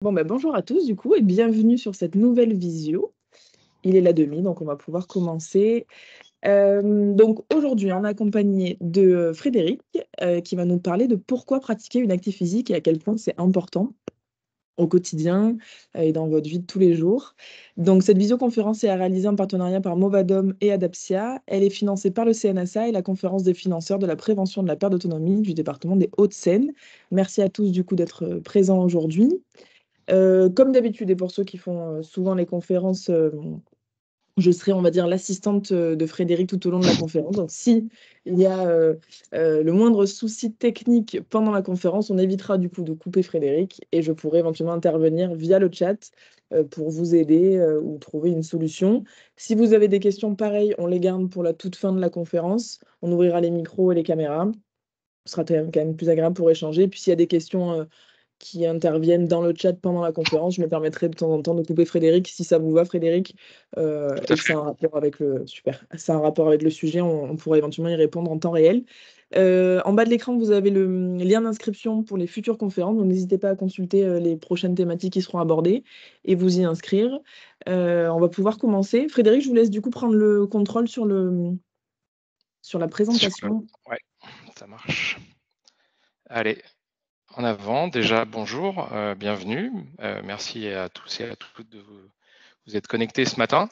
Bon, bah, bonjour à tous du coup et bienvenue sur cette nouvelle visio. Il est la demi, donc on va pouvoir commencer. Donc aujourd'hui, on est accompagné de Frédéric qui va nous parler de pourquoi pratiquer une activité physique et à quel point c'est important au quotidien et dans votre vie de tous les jours. Donc cette visioconférence est réalisée en partenariat par Movadom et Adapsia. Elle est financée par le CNSA et la conférence des financeurs de la prévention de la perte d'autonomie du département des Hauts-de-Seine. Merci à tous du coup d'être présents aujourd'hui. Comme d'habitude et pour ceux qui font souvent les conférences, je serai, on va dire, l'assistante de Frédéric tout au long de la conférence. Donc, si il y a le moindre souci technique pendant la conférence, on évitera du coup de couper Frédéric et je pourrai éventuellement intervenir via le chat pour vous aider ou trouver une solution. Si vous avez des questions pareilles, on les garde pour la toute fin de la conférence. On ouvrira les micros et les caméras. Ce sera quand même plus agréable pour échanger. Puis s'il y a des questions qui interviennent dans le chat pendant la conférence. Je me permettrai de temps en temps de couper Frédéric, si ça vous va, Frédéric, Tout et à que c'est fait. un rapport avec le super, c'est un rapport avec le sujet, on pourra éventuellement y répondre en temps réel. En bas de l'écran, vous avez le lien d'inscription pour les futures conférences, donc n'hésitez pas à consulter les prochaines thématiques qui seront abordées et vous y inscrire. On va pouvoir commencer. Frédéric, je vous laisse du coup prendre le contrôle sur la présentation. Ouais, ça marche. Allez, en avant. Déjà, bonjour, bienvenue. Merci à tous et à toutes de vous être connectés ce matin.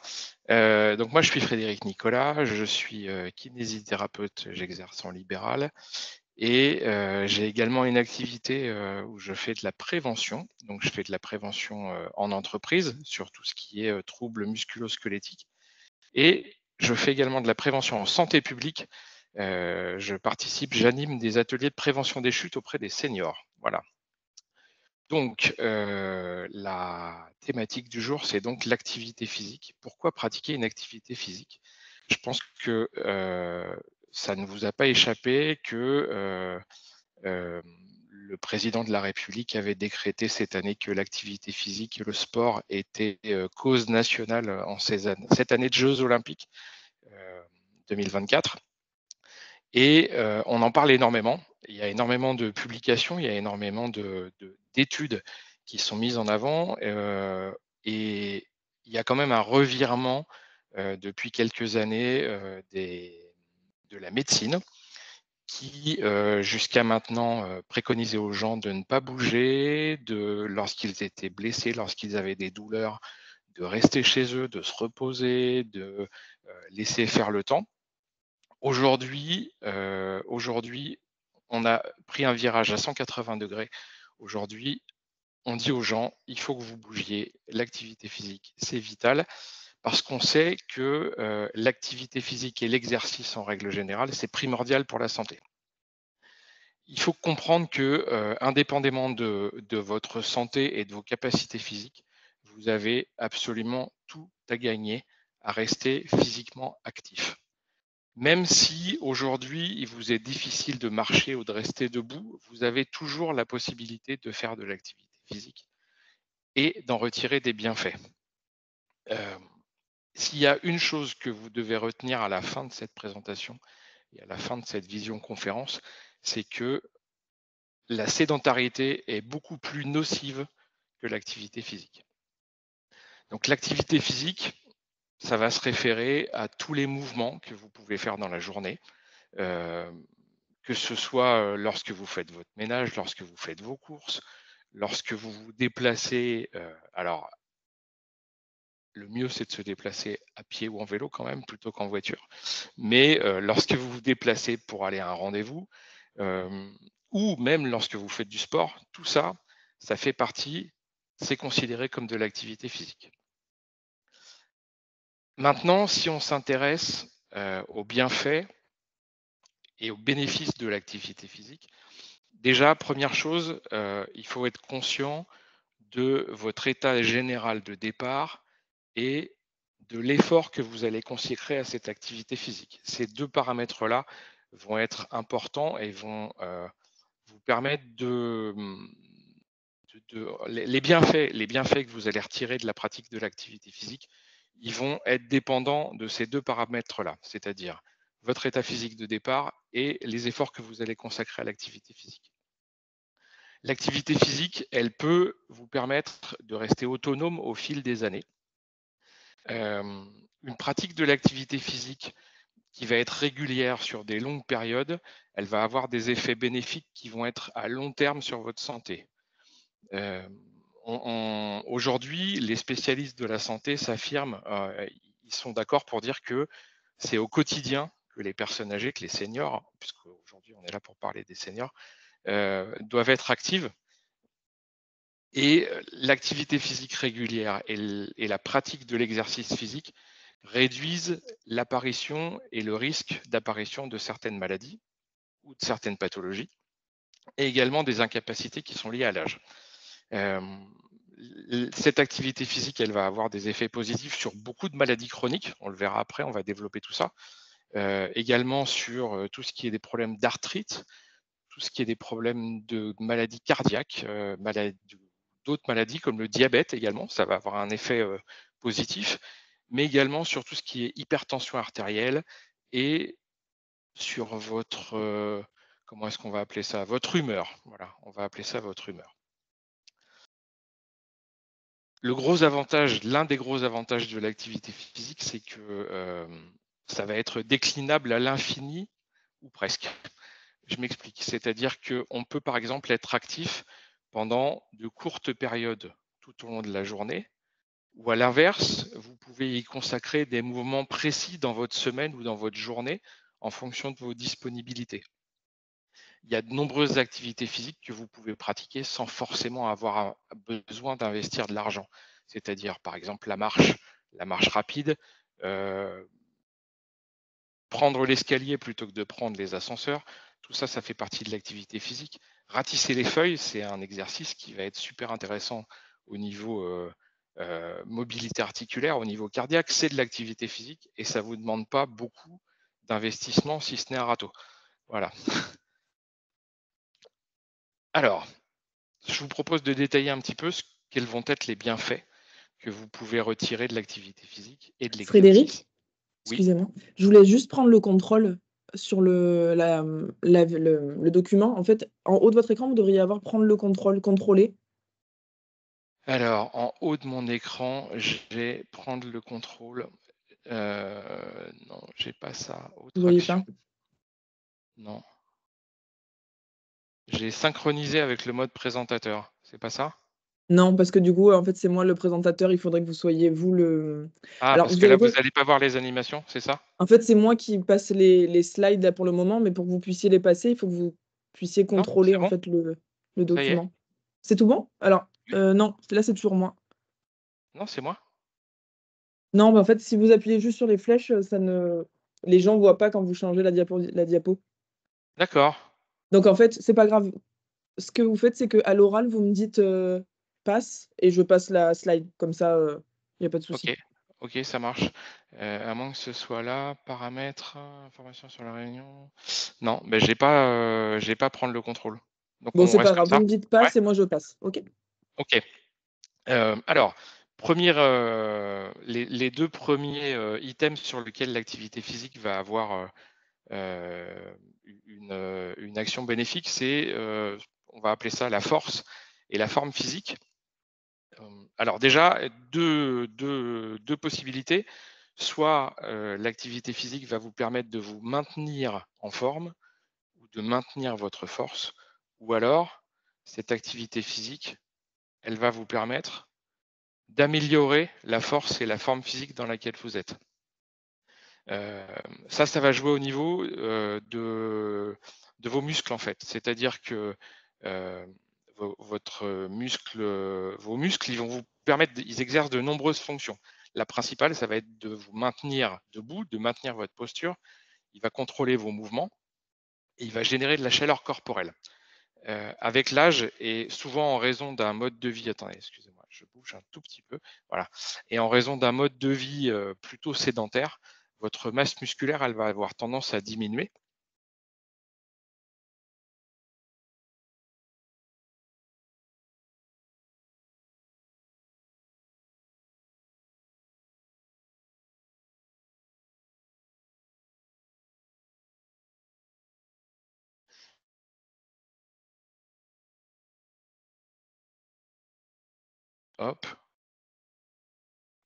Donc moi, je suis Frédéric Nicolas, je suis kinésithérapeute, j'exerce en libéral et j'ai également une activité où je fais de la prévention. Donc je fais de la prévention en entreprise sur tout ce qui est troubles musculo-squelettiques. Et je fais également de la prévention en santé publique. Je participe, j'anime des ateliers de prévention des chutes auprès des seniors. Voilà. Donc, la thématique du jour, c'est donc l'activité physique. Pourquoi pratiquer une activité physique? Je pense que ça ne vous a pas échappé que le président de la République avait décrété cette année que l'activité physique et le sport étaient cause nationale en cette année de Jeux olympiques 2024. Et on en parle énormément. Il y a énormément de publications, il y a énormément d'études qui sont mises en avant. Et il y a quand même un revirement depuis quelques années de la médecine qui, jusqu'à maintenant, préconisait aux gens de ne pas bouger, lorsqu'ils étaient blessés, lorsqu'ils avaient des douleurs, de rester chez eux, de se reposer, de laisser faire le temps. Aujourd'hui, on a pris un virage à 180 degrés. Aujourd'hui, on dit aux gens, il faut que vous bougiez. L'activité physique, c'est vital parce qu'on sait que l'activité physique et l'exercice en règle générale, c'est primordial pour la santé. Il faut comprendre que, indépendamment de votre santé et de vos capacités physiques, vous avez absolument tout à gagner à rester physiquement actif. Même si aujourd'hui, il vous est difficile de marcher ou de rester debout, vous avez toujours la possibilité de faire de l'activité physique et d'en retirer des bienfaits. S'il y a une chose que vous devez retenir à la fin de cette présentation et à la fin de cette vision conférence, c'est que la sédentarité est beaucoup plus nocive que l'activité physique. Donc l'activité physique, ça va se référer à tous les mouvements que vous pouvez faire dans la journée. Que ce soit lorsque vous faites votre ménage, lorsque vous faites vos courses, lorsque vous vous déplacez. Alors, le mieux, c'est de se déplacer à pied ou en vélo quand même, plutôt qu'en voiture. Mais lorsque vous vous déplacez pour aller à un rendez-vous, ou même lorsque vous faites du sport, tout ça, ça fait partie, c'est considéré comme de l'activité physique. Maintenant, si on s'intéresse aux bienfaits et aux bénéfices de l'activité physique, déjà, première chose, il faut être conscient de votre état général de départ et de l'effort que vous allez consacrer à cette activité physique. Ces deux paramètres-là vont être importants et vont vous permettre les bienfaits que vous allez retirer de la pratique de l'activité physique, ils vont être dépendants de ces deux paramètres-là, c'est-à-dire votre état physique de départ et les efforts que vous allez consacrer à l'activité physique. L'activité physique, elle peut vous permettre de rester autonome au fil des années. Une pratique de l'activité physique qui va être régulière sur des longues périodes, elle va avoir des effets bénéfiques qui vont être à long terme sur votre santé. Aujourd'hui, les spécialistes de la santé s'affirment, ils sont d'accord pour dire que c'est au quotidien que les personnes âgées, que les seniors, puisqu'aujourd'hui on est là pour parler des seniors, doivent être actives. Et l'activité physique régulière et la pratique de l'exercice physique réduisent l'apparition et le risque d'apparition de certaines maladies ou de certaines pathologies, et également des incapacités qui sont liées à l'âge. Cette activité physique, elle va avoir des effets positifs sur beaucoup de maladies chroniques, on le verra après, on va développer tout ça. Également sur tout ce qui est des problèmes d'arthrite, tout ce qui est des problèmes de maladies cardiaques, d'autres maladies comme le diabète également, ça va avoir un effet positif, mais également sur tout ce qui est hypertension artérielle et sur votre, comment est-ce qu'on va appeler ça? Votre humeur. Voilà, on va appeler ça votre humeur. L'un des gros avantages de l'activité physique, c'est que ça va être déclinable à l'infini ou presque. Je m'explique, c'est-à-dire qu'on peut par exemple être actif pendant de courtes périodes tout au long de la journée, ou à l'inverse, vous pouvez y consacrer des mouvements précis dans votre semaine ou dans votre journée en fonction de vos disponibilités. Il y a de nombreuses activités physiques que vous pouvez pratiquer sans forcément avoir besoin d'investir de l'argent. C'est-à-dire, par exemple, la marche rapide, prendre l'escalier plutôt que de prendre les ascenseurs. Tout ça, ça fait partie de l'activité physique. Ratisser les feuilles, c'est un exercice qui va être super intéressant au niveau mobilité articulaire, au niveau cardiaque. C'est de l'activité physique et ça ne vous demande pas beaucoup d'investissement, si ce n'est un râteau. Voilà. Alors, je vous propose de détailler un petit peu quels vont être les bienfaits que vous pouvez retirer de l'activité physique et de l'exercice. Frédéric, Oui. excusez-moi, je voulais juste prendre le contrôle sur le document. En fait, en haut de votre écran, vous devriez avoir prendre le contrôle, contrôler. Alors, en haut de mon écran, je vais prendre le contrôle. Non, j'ai pas ça. Vous Autre voyez action. pas? Non. J'ai synchronisé avec le mode présentateur. C'est pas ça? Non, parce que du coup, en fait, c'est moi le présentateur, il faudrait que vous soyez vous le Ah, alors parce vous que là, avez vous quoi? n'allez pas voir les animations, c'est ça? En fait, c'est moi qui passe les slides là pour le moment, mais pour que vous puissiez les passer, il faut que vous puissiez Non, contrôler c'est en bon. fait le Ça y est. document. C'est tout bon? Alors, Oui. non, là, c'est toujours moi. Non, c'est moi. Non, bah, en fait, si vous appuyez juste sur les flèches, ça ne les gens voient pas quand vous changez la diapo. D'accord. Donc en fait, c'est pas grave. Ce que vous faites, c'est qu'à l'oral, vous me dites, «passe» et je passe la slide. Comme ça, il y a pas de souci. Ok. Ok, ça marche. À moins que ce soit là, paramètres, informations sur la réunion. Non, ben j'ai pas à prendre le contrôle. Donc Bon, on c'est pas reste comme grave, vous ça. me dites Ouais. «passe» et moi je passe. OK? Ok. Alors, les 2 premiers items sur lesquels l'activité physique va avoir une action bénéfique, c'est, on va appeler ça la force et la forme physique. Alors déjà, deux possibilités. Soit l'activité physique va vous permettre de vous maintenir en forme ou de maintenir votre force, ou alors cette activité physique, elle va vous permettre d'améliorer la force et la forme physique dans laquelle vous êtes. Ça va jouer au niveau de vos muscles en fait. C'est-à-dire que euh, vos muscles, ils vont vous permettre, ils exercent de nombreuses fonctions. La principale, ça va être de vous maintenir debout, de maintenir votre posture. Il va contrôler vos mouvements et il va générer de la chaleur corporelle. Avec l'âge et souvent en raison d'un mode de vie, attendez, excusez-moi, je bouge un tout petit peu, voilà, et en raison d'un mode de vie plutôt sédentaire, votre masse musculaire, elle va avoir tendance à diminuer. Hop.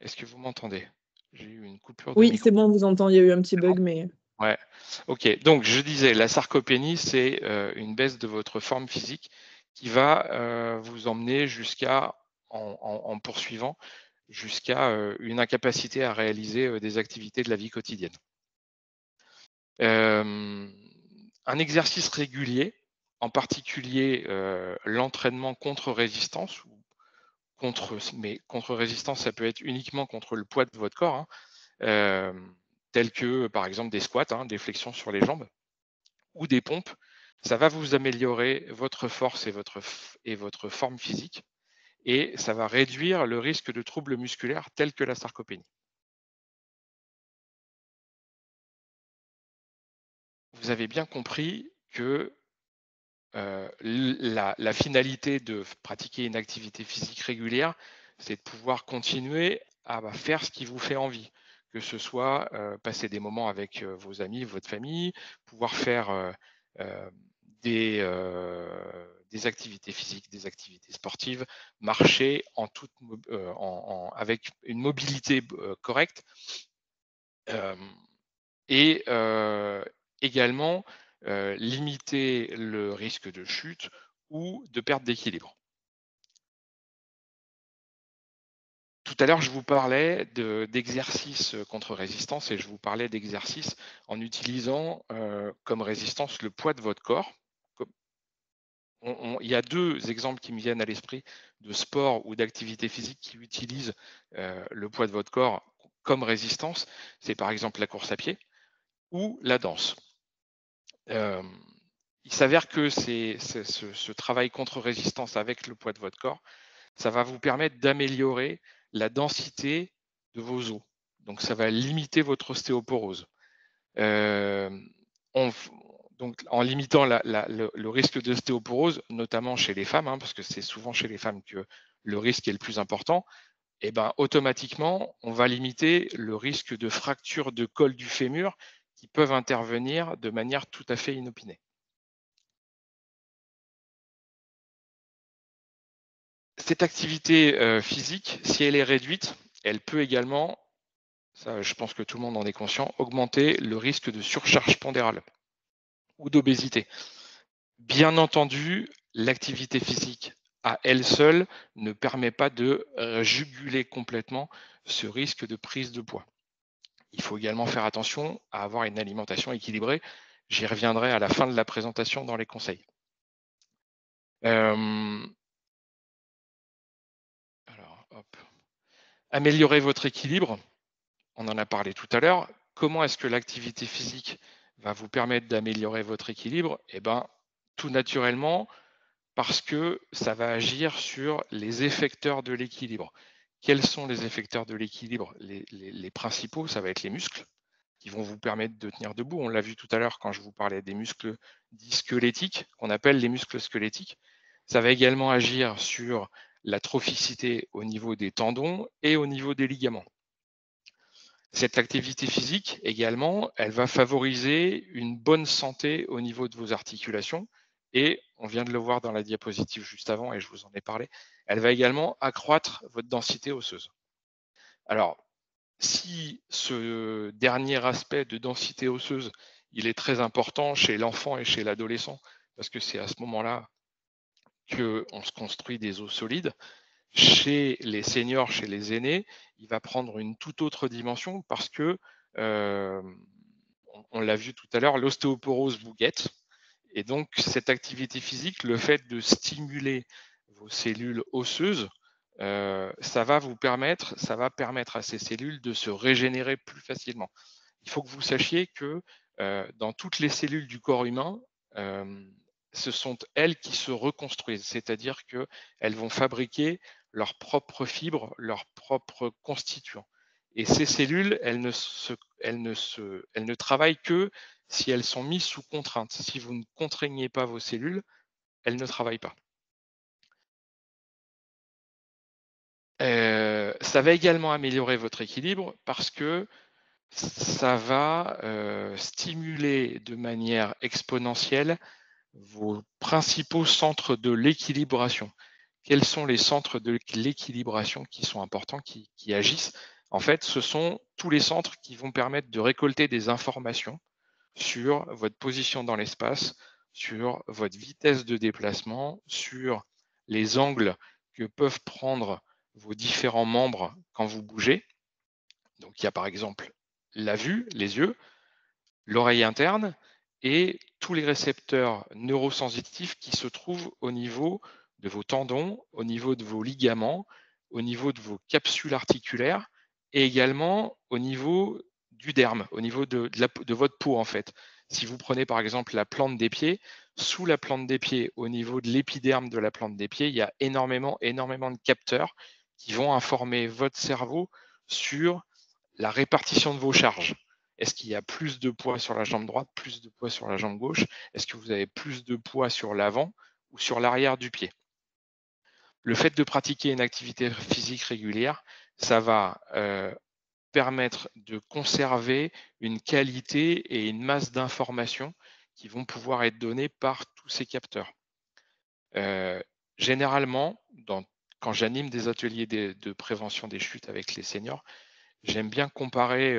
Est-ce que vous m'entendez? J'ai eu une coupure de Oui, micro. c'est bon, on vous entend. Il y a eu un petit C'est bon? bug, mais Ouais. OK. Donc je disais, la sarcopénie, c'est une baisse de votre forme physique qui va vous emmener jusqu'à, en poursuivant, jusqu'à une incapacité à réaliser des activités de la vie quotidienne. Un exercice régulier, en particulier l'entraînement contre-résistance, mais contre-résistance, ça peut être uniquement contre le poids de votre corps, hein, tels que par exemple des squats, hein, des flexions sur les jambes, ou des pompes. Ça va vous améliorer votre force et votre forme physique, et ça va réduire le risque de troubles musculaires tels que la sarcopénie. Vous avez bien compris que la finalité de pratiquer une activité physique régulière, c'est de pouvoir continuer à faire ce qui vous fait envie, que ce soit passer des moments avec vos amis, votre famille, pouvoir faire euh, des activités physiques, des activités sportives, marcher avec une mobilité correcte, euh, et également limiter le risque de chute ou de perte d'équilibre. Tout à l'heure, je vous parlais d'exercices contre résistance, et je vous parlais d'exercices en utilisant comme résistance le poids de votre corps. Il y a deux exemples qui me viennent à l'esprit de sport ou d'activité physique qui utilisent le poids de votre corps comme résistance. C'est par exemple la course à pied ou la danse. Il s'avère que ce travail contre-résistance avec le poids de votre corps, ça va vous permettre d'améliorer la densité de vos os. Donc, ça va limiter votre ostéoporose. Donc, en limitant le risque d'ostéoporose, notamment chez les femmes, hein, parce que c'est souvent chez les femmes que le risque est le plus important, et ben, automatiquement, on va limiter le risque de fracture de col du fémur qui peuvent intervenir de manière tout à fait inopinée. Cette activité physique, si elle est réduite, elle peut également, ça je pense que tout le monde en est conscient, augmenter le risque de surcharge pondérale ou d'obésité. Bien entendu, l'activité physique à elle seule ne permet pas de juguler complètement ce risque de prise de poids. Il faut également faire attention à avoir une alimentation équilibrée. J'y reviendrai à la fin de la présentation dans les conseils. Alors, hop. Améliorer votre équilibre, on en a parlé tout à l'heure. Comment est-ce que l'activité physique va vous permettre d'améliorer votre équilibre? Eh bien, tout naturellement, parce que ça va agir sur les effecteurs de l'équilibre. Quels sont les effecteurs de l'équilibre? Les principaux, ça va être les muscles qui vont vous permettre de tenir debout. On l'a vu tout à l'heure quand je vous parlais des muscles dits squelettiques, qu'on appelle les muscles squelettiques. Ça va également agir sur la trophicité au niveau des tendons et au niveau des ligaments. Cette activité physique également, elle va favoriser une bonne santé au niveau de vos articulations, et on vient de le voir dans la diapositive juste avant et je vous en ai parlé, elle va également accroître votre densité osseuse. Alors, si ce dernier aspect de densité osseuse, il est très important chez l'enfant et chez l'adolescent, parce que c'est à ce moment-là qu'on se construit des os solides, chez les seniors, chez les aînés, il va prendre une toute autre dimension parce que, on l'a vu tout à l'heure, l'ostéoporose vous guette. Et donc, cette activité physique, le fait de stimuler vos cellules osseuses, ça va permettre à ces cellules de se régénérer plus facilement. Il faut que vous sachiez que dans toutes les cellules du corps humain, ce sont elles qui se reconstruisent, c'est-à-dire qu'elles vont fabriquer leurs propres fibres, leurs propres constituants. Et ces cellules, elles ne travaillent que si elles sont mises sous contrainte. Si vous ne contraignez pas vos cellules, elles ne travaillent pas. Ça va également améliorer votre équilibre parce que ça va stimuler de manière exponentielle vos principaux centres de l'équilibration. quels sont les centres de l'équilibration qui sont importants, qui agissent. En fait, ce sont tous les centres qui vont permettre de récolter des informations sur votre position dans l'espace, sur votre vitesse de déplacement, sur les angles que peuvent prendre vos différents membres quand vous bougez. Donc il y a par exemple la vue, les yeux, l'oreille interne et tous les récepteurs neurosensitifs qui se trouvent au niveau de vos tendons, au niveau de vos ligaments, au niveau de vos capsules articulaires et également au niveau du derme, au niveau de votre peau en fait. Si vous prenez par exemple la plante des pieds, sous la plante des pieds, au niveau de l'épiderme de la plante des pieds, il y a énormément de capteurs qui vont informer votre cerveau sur la répartition de vos charges. Est-ce qu'il y a plus de poids sur la jambe droite, plus de poids sur la jambe gauche? Est-ce que vous avez plus de poids sur l'avant ou sur l'arrière du pied? Le fait de pratiquer une activité physique régulière, ça va permettre de conserver une qualité et une masse d'informations qui vont pouvoir être données par tous ces capteurs. Généralement, quand j'anime des ateliers de prévention des chutes avec les seniors, j'aime bien comparer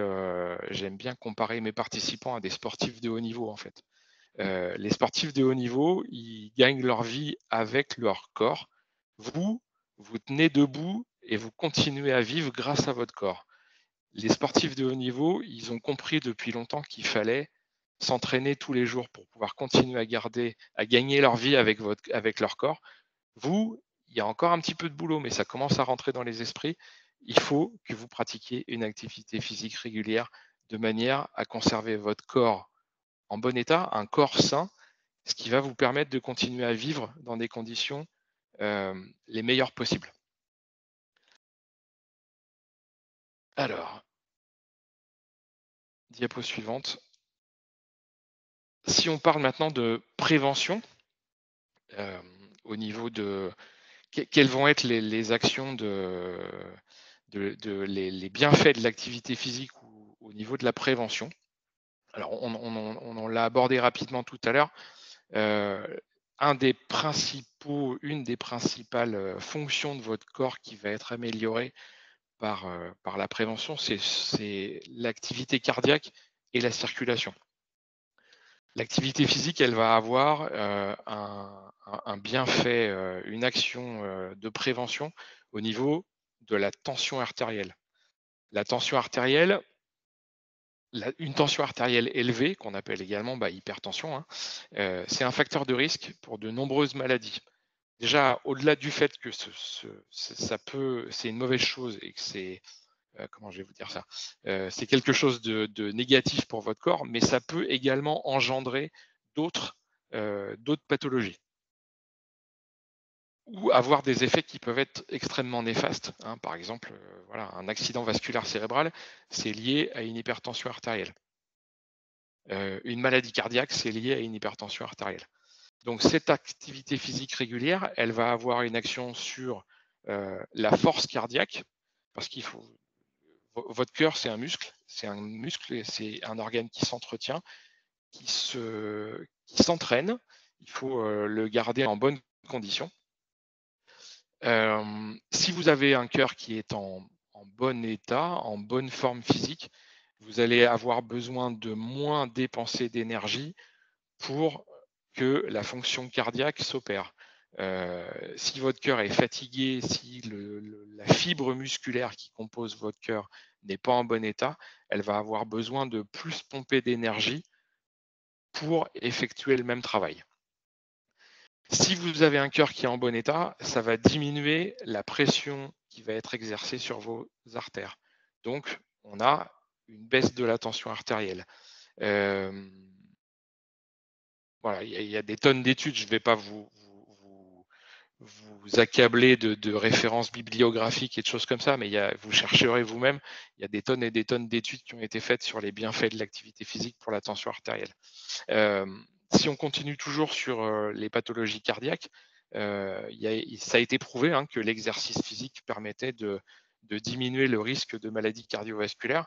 mes participants à des sportifs de haut niveau en fait. Les sportifs de haut niveau, ils gagnent leur vie avec leur corps. Vous tenez debout et vous continuez à vivre grâce à votre corps. Les sportifs de haut niveau, ils ont compris depuis longtemps qu'il fallait s'entraîner tous les jours pour pouvoir continuer à gagner leur vie avec leur corps. Vous, il y a encore un petit peu de boulot, mais ça commence à rentrer dans les esprits. Il faut que vous pratiquiez une activité physique régulière de manière à conserver votre corps en bon état, un corps sain, ce qui va vous permettre de continuer à vivre dans des conditions les meilleures possibles. Alors, diapo suivante. Si on parle maintenant de prévention, au niveau de quelles vont être les actions les bienfaits de l'activité physique au niveau de la prévention. Alors, on l'a abordé rapidement tout à l'heure. Une des principales fonctions de votre corps qui va être améliorée par la prévention, c'est l'activité cardiaque et la circulation. L'activité physique, elle va avoir un bienfait, une action de prévention au niveau de la tension artérielle. La tension artérielle, une tension artérielle élevée, qu'on appelle également hypertension, hein, c'est un facteur de risque pour de nombreuses maladies. Déjà, au-delà du fait que c'est une mauvaise chose et que c'est, comment je vais vous dire ça, c'est quelque chose de négatif pour votre corps, mais ça peut également engendrer d'autres pathologies ou avoir des effets qui peuvent être extrêmement néfastes, hein. Par exemple, voilà, un accident vasculaire cérébral, c'est lié à une hypertension artérielle. Une maladie cardiaque, c'est lié à une hypertension artérielle. Donc cette activité physique régulière, elle va avoir une action sur la force cardiaque, parce qu'il faut, votre cœur, c'est un muscle et c'est un organe qui s'entretient, qui s'entraîne. Il faut le garder en bonne condition. Si vous avez un cœur qui est en bon état, en bonne forme physique, vous allez avoir besoin de moins dépenser d'énergie pour que la fonction cardiaque s'opère. Si votre cœur est fatigué, si la fibre musculaire qui compose votre cœur n'est pas en bon état, elle va avoir besoin de plus pomper d'énergie pour effectuer le même travail. Si vous avez un cœur qui est en bon état, ça va diminuer la pression qui va être exercée sur vos artères. Donc, on a une baisse de la tension artérielle. Voilà, il y a des tonnes d'études, je ne vais pas vous accabler de références bibliographiques et de choses comme ça, mais vous chercherez vous-même, il y a des tonnes et des tonnes d'études qui ont été faites sur les bienfaits de l'activité physique pour la tension artérielle. Si on continue toujours sur les pathologies cardiaques, ça a été prouvé que l'exercice physique permettait de diminuer le risque de maladies cardiovasculaires.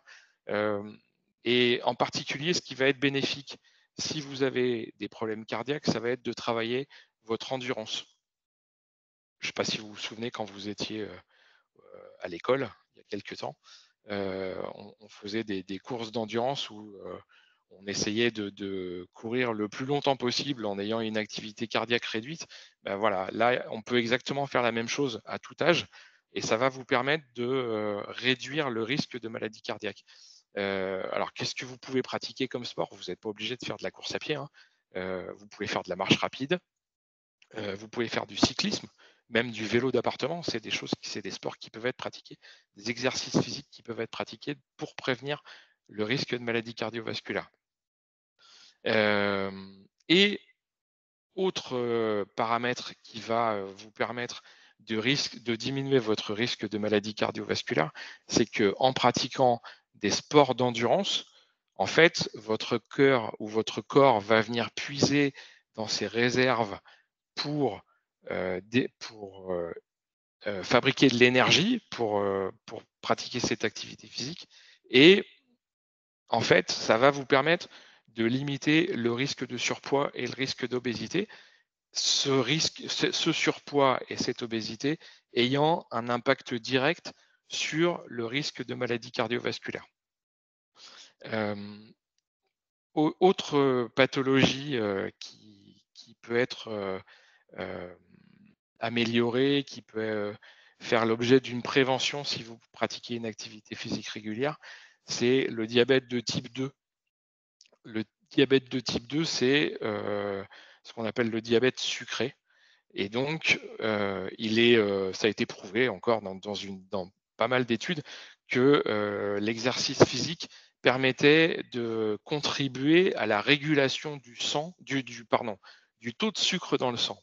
Et en particulier, ce qui va être bénéfique si vous avez des problèmes cardiaques, ça va être de travailler votre endurance. je ne sais pas si vous vous souvenez quand vous étiez à l'école, il y a quelques temps, on faisait des courses d'endurance où on essayait de courir le plus longtemps possible en ayant une activité cardiaque réduite. Ben voilà, là, on peut exactement faire la même chose à tout âge et ça va vous permettre de réduire le risque de maladie cardiaque. Alors, qu'est-ce que vous pouvez pratiquer comme sport? Vous n'êtes pas obligé de faire de la course à pied, hein. Vous pouvez faire de la marche rapide, vous pouvez faire du cyclisme, même du vélo d'appartement. C'est des sports qui peuvent être pratiqués, des exercices physiques qui peuvent être pratiqués pour prévenir le risque de maladie cardiovasculaire. Et autre paramètre qui va vous permettre de diminuer votre risque de maladie cardiovasculaire, c'est qu'en pratiquant des sports d'endurance, en fait, votre cœur ou votre corps va venir puiser dans ses réserves pour fabriquer de l'énergie pour pratiquer cette activité physique. Et en fait, ça va vous permettre de limiter le risque de surpoids et le risque d'obésité. Ce surpoids et cette obésité ayant un impact direct sur le risque de maladie cardiovasculaire. Autre pathologie qui peut être améliorée, qui peut faire l'objet d'une prévention si vous pratiquez une activité physique régulière, c'est le diabète de type 2. Le diabète de type 2, c'est ce qu'on appelle le diabète sucré. Et donc, ça a été prouvé encore dans pas mal d'études que l'exercice physique permettait de contribuer à la régulation du taux de sucre dans le sang.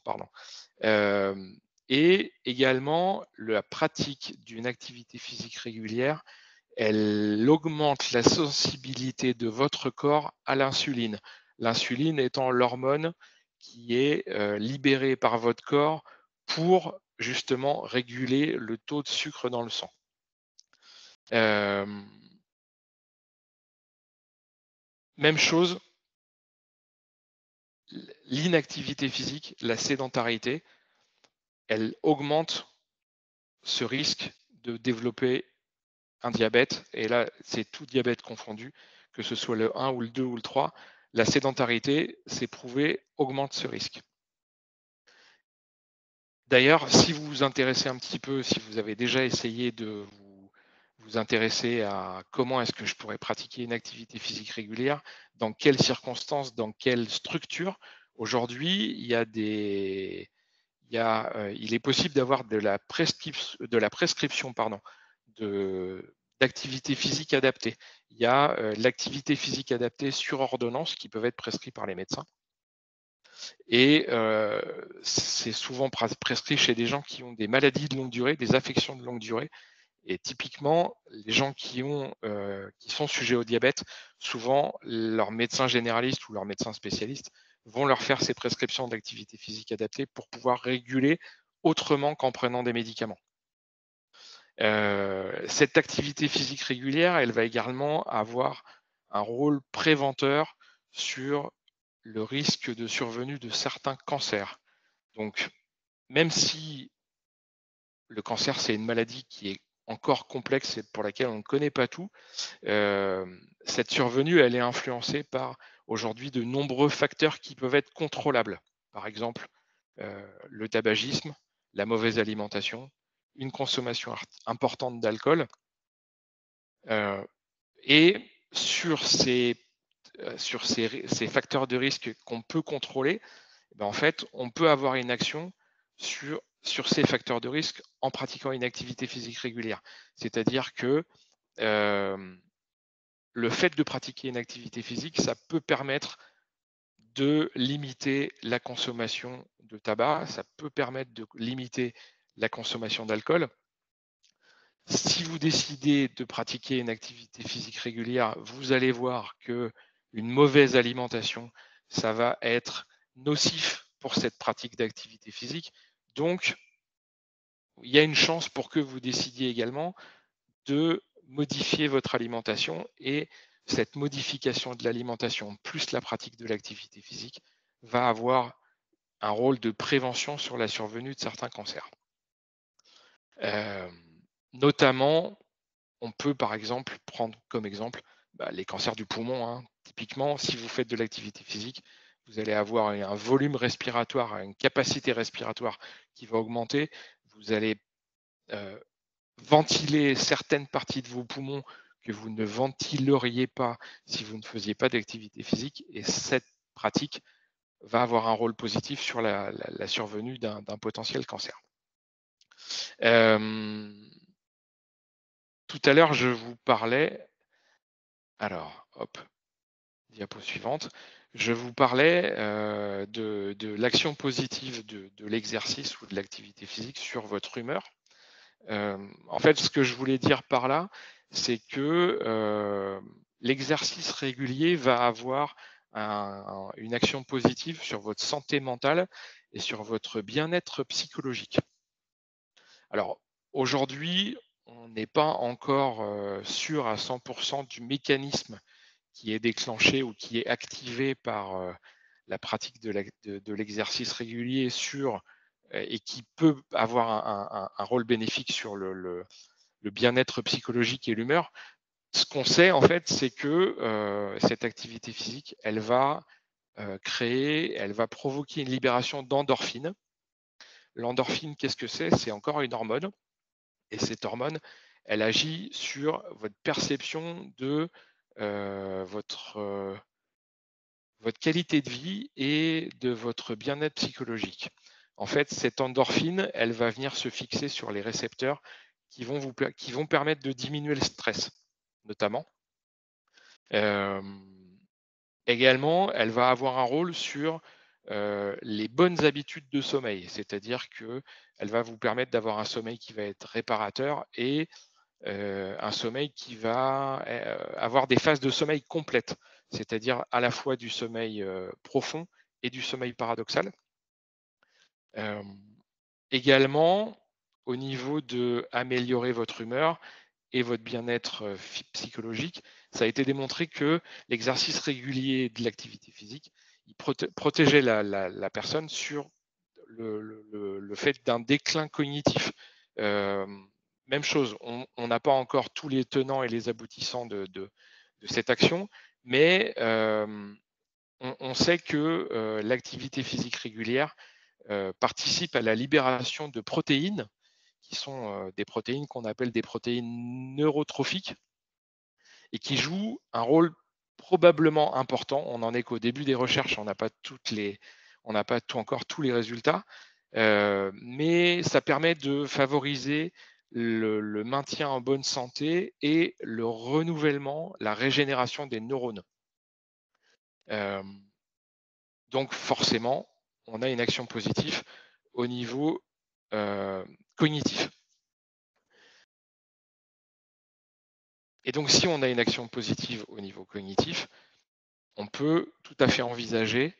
Et également, la pratique d'une activité physique régulière, elle augmente la sensibilité de votre corps à l'insuline. L'insuline étant l'hormone qui est libérée par votre corps pour justement réguler le taux de sucre dans le sang. Même chose, l'inactivité physique, la sédentarité, elle augmente ce risque de développer un diabète, et là, c'est tout diabète confondu, que ce soit le 1 ou le 2 ou le 3, la sédentarité, c'est prouvé, augmente ce risque. D'ailleurs, si vous vous intéressez un petit peu, si vous avez déjà essayé de vous intéresser à comment est-ce que je pourrais pratiquer une activité physique régulière, dans quelles circonstances, dans quelle structure, aujourd'hui, il est possible d'avoir de la prescription d'activité physique adaptée. Il y a l'activité physique adaptée sur ordonnance qui peuvent être prescrites par les médecins. Et c'est souvent prescrit chez des gens qui ont des maladies de longue durée, des affections de longue durée. Et typiquement, les gens qui sont sujets au diabète, souvent leur médecin généraliste ou leur médecin spécialiste vont leur faire ces prescriptions d'activité physique adaptée pour pouvoir réguler autrement qu'en prenant des médicaments. Cette activité physique régulière, elle va également avoir un rôle préventeur sur le risque de survenue de certains cancers. Donc, même si le cancer, c'est une maladie qui est encore complexe et pour laquelle on ne connaît pas tout, cette survenue, elle est influencée par aujourd'hui de nombreux facteurs qui peuvent être contrôlables. Par exemple, le tabagisme, la mauvaise alimentation, une consommation importante d'alcool. Et sur ces facteurs de risque qu'on peut contrôler, en fait, on peut avoir une action sur ces facteurs de risque en pratiquant une activité physique régulière. C'est-à-dire que le fait de pratiquer une activité physique, ça peut permettre de limiter la consommation de tabac, ça peut permettre de limiter la consommation d'alcool. Si vous décidez de pratiquer une activité physique régulière, vous allez voir que une mauvaise alimentation, ça va être nocif pour cette pratique d'activité physique. Donc, il y a une chance pour que vous décidiez également de modifier votre alimentation, et cette modification de l'alimentation plus la pratique de l'activité physique va avoir un rôle de prévention sur la survenue de certains cancers. Notamment, on peut par exemple prendre comme exemple les cancers du poumon, hein. Typiquement, si vous faites de l'activité physique, vous allez avoir un volume respiratoire, une capacité respiratoire qui va augmenter. Vous allez ventiler certaines parties de vos poumons que vous ne ventileriez pas si vous ne faisiez pas d'activité physique. Et cette pratique va avoir un rôle positif sur la survenue d'un potentiel cancer. Tout à l'heure, je vous parlais, alors, hop, diapo suivante, je vous parlais de l'action positive de l'exercice ou de l'activité physique sur votre humeur. En fait, ce que je voulais dire par là, c'est que l'exercice régulier va avoir une action positive sur votre santé mentale et sur votre bien-être psychologique. Alors, aujourd'hui, on n'est pas encore sûr à 100% du mécanisme qui est déclenché ou qui est activé par la pratique de l'exercice régulier et qui peut avoir un rôle bénéfique sur le bien-être psychologique et l'humeur. Ce qu'on sait, en fait, c'est que cette activité physique, elle va elle va provoquer une libération d'endorphine. L'endorphine, qu'est-ce que c'est? C'est encore une hormone. Et cette hormone, elle agit sur votre perception de votre qualité de vie et de votre bien-être psychologique. En fait, cette endorphine, elle va venir se fixer sur les récepteurs qui vont permettre de diminuer le stress, notamment. Également, elle va avoir un rôle sur les bonnes habitudes de sommeil, c'est-à-dire qu'elle va vous permettre d'avoir un sommeil qui va être réparateur et un sommeil qui va avoir des phases de sommeil complètes, c'est-à-dire à la fois du sommeil profond et du sommeil paradoxal. Également, au niveau de améliorer votre humeur et votre bien-être psychologique, ça a été démontré que l'exercice régulier de l'activité physique, il protégeait la personne sur le fait d'un déclin cognitif. Même chose, on n'a pas encore tous les tenants et les aboutissants de cette action, mais on sait que l'activité physique régulière participe à la libération de protéines, qui sont des protéines qu'on appelle des protéines neurotrophiques, et qui jouent un rôle probablement important. On n'en est qu'au début des recherches, on n'a pas encore tous les résultats, mais ça permet de favoriser le maintien en bonne santé et le renouvellement, la régénération des neurones. Donc forcément, on a une action positive au niveau cognitif. Et donc si on a une action positive au niveau cognitif, on peut tout à fait envisager,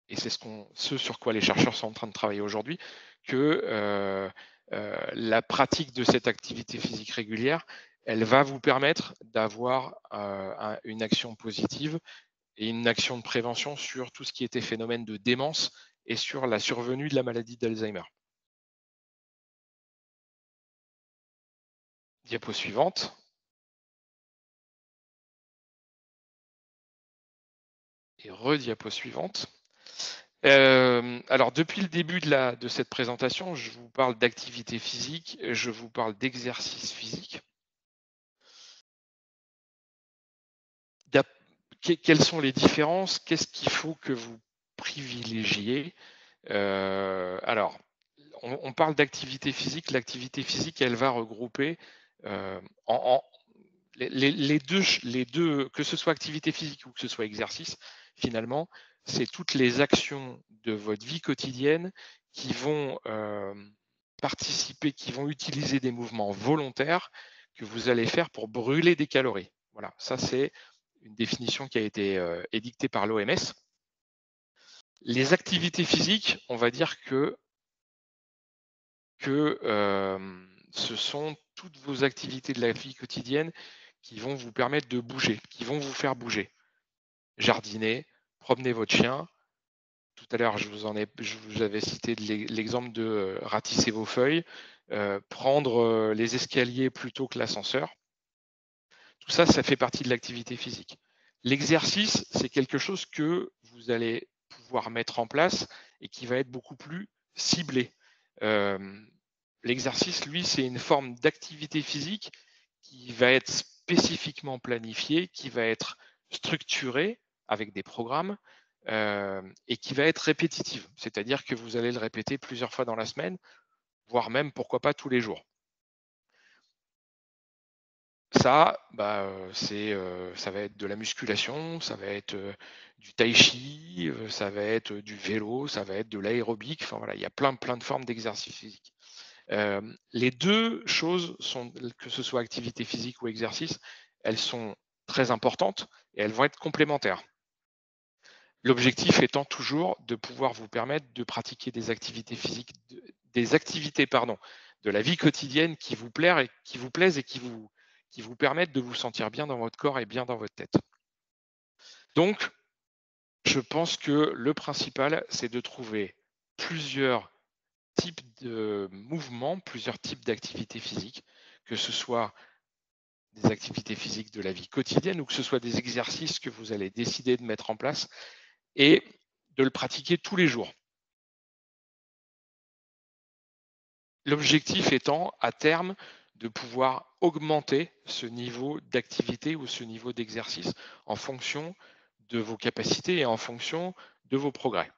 et c'est ce sur quoi les chercheurs sont en train de travailler aujourd'hui, que la pratique de cette activité physique régulière, elle va vous permettre d'avoir une action positive et une action de prévention sur tout ce qui était phénomène de démence et sur la survenue de la maladie d'Alzheimer. Diapo suivante. Et rediapo suivante. Alors, depuis le début de cette présentation, je vous parle d'activité physique, je vous parle d'exercice physique. Quelles sont les différences? Qu'est-ce qu'il faut que vous privilégiez? Alors, on parle d'activité physique. L'activité physique, elle va regrouper les deux, que ce soit activité physique ou que ce soit exercice, finalement, c'est toutes les actions de votre vie quotidienne qui vont participer, qui vont utiliser des mouvements volontaires que vous allez faire pour brûler des calories. Voilà, ça c'est une définition qui a été édictée par l'OMS. Les activités physiques, on va dire que ce sont toutes vos activités de la vie quotidienne qui vont vous permettre de bouger, qui vont vous faire bouger. Jardiner, promener votre chien. Tout à l'heure, je vous avais cité l'exemple de ratisser vos feuilles. prendre les escaliers plutôt que l'ascenseur. Tout ça, ça fait partie de l'activité physique. L'exercice, c'est quelque chose que vous allez pouvoir mettre en place et qui va être beaucoup plus ciblé. L'exercice, lui, c'est une forme d'activité physique qui va être spécifiquement planifiée, qui va être structurée avec des programmes et qui va être répétitive. C'est-à-dire que vous allez le répéter plusieurs fois dans la semaine, voire même, pourquoi pas, tous les jours. Ça, ça va être de la musculation, ça va être du tai chi, ça va être du vélo, ça va être de l'aérobic. Enfin voilà, il y a plein de formes d'exercice physique. Les deux choses sont, que ce soit activité physique ou exercice, elles sont très importantes et elles vont être complémentaires. L'objectif étant toujours de pouvoir vous permettre de pratiquer des activités physiques, de la vie quotidienne qui vous plaisent et qui vous permettent de vous sentir bien dans votre corps et bien dans votre tête. Donc, je pense que le principal, c'est de trouver plusieurs types de mouvements, plusieurs types d'activités physiques, que ce soit des activités physiques de la vie quotidienne ou que ce soit des exercices que vous allez décider de mettre en place et de le pratiquer tous les jours. L'objectif étant, à terme, de pouvoir augmenter ce niveau d'activité ou ce niveau d'exercice en fonction de vos capacités et en fonction de vos progrès.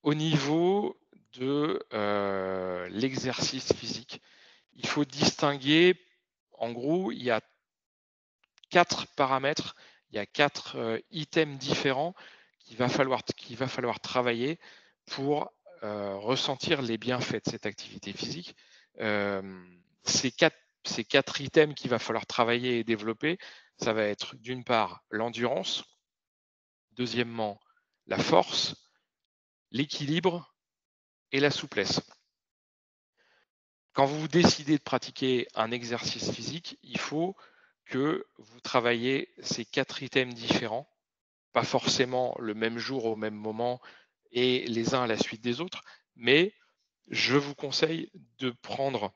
Au niveau de l'exercice physique, il faut distinguer, en gros, il y a 4 paramètres, il y a 4 items différents qu'il va falloir travailler pour ressentir les bienfaits de cette activité physique. Ces quatre items qu'il va falloir travailler et développer, ça va être d'une part l'endurance, deuxièmement la force, l'équilibre et la souplesse. Quand vous décidez de pratiquer un exercice physique, il faut que vous travaillez ces 4 items différents, pas forcément le même jour au même moment et les uns à la suite des autres, mais je vous conseille de prendre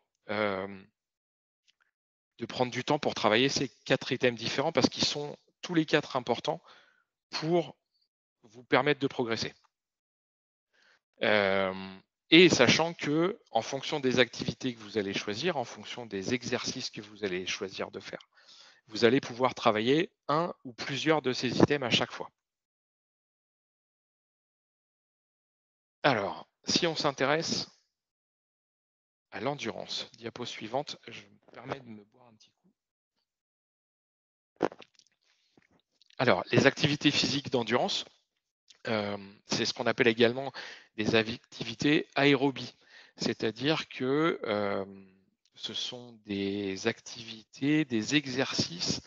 du temps pour travailler ces 4 items différents parce qu'ils sont tous les 4 importants pour vous permettre de progresser. Et sachant que, en fonction des activités que vous allez choisir, en fonction des exercices que vous allez choisir de faire, vous allez pouvoir travailler un ou plusieurs de ces items à chaque fois. Alors, si on s'intéresse à l'endurance, diapo suivante, je me permets de me boire un petit coup. Alors, les activités physiques d'endurance, c'est ce qu'on appelle également des activités aérobies, c'est-à-dire que ce sont des activités, des exercices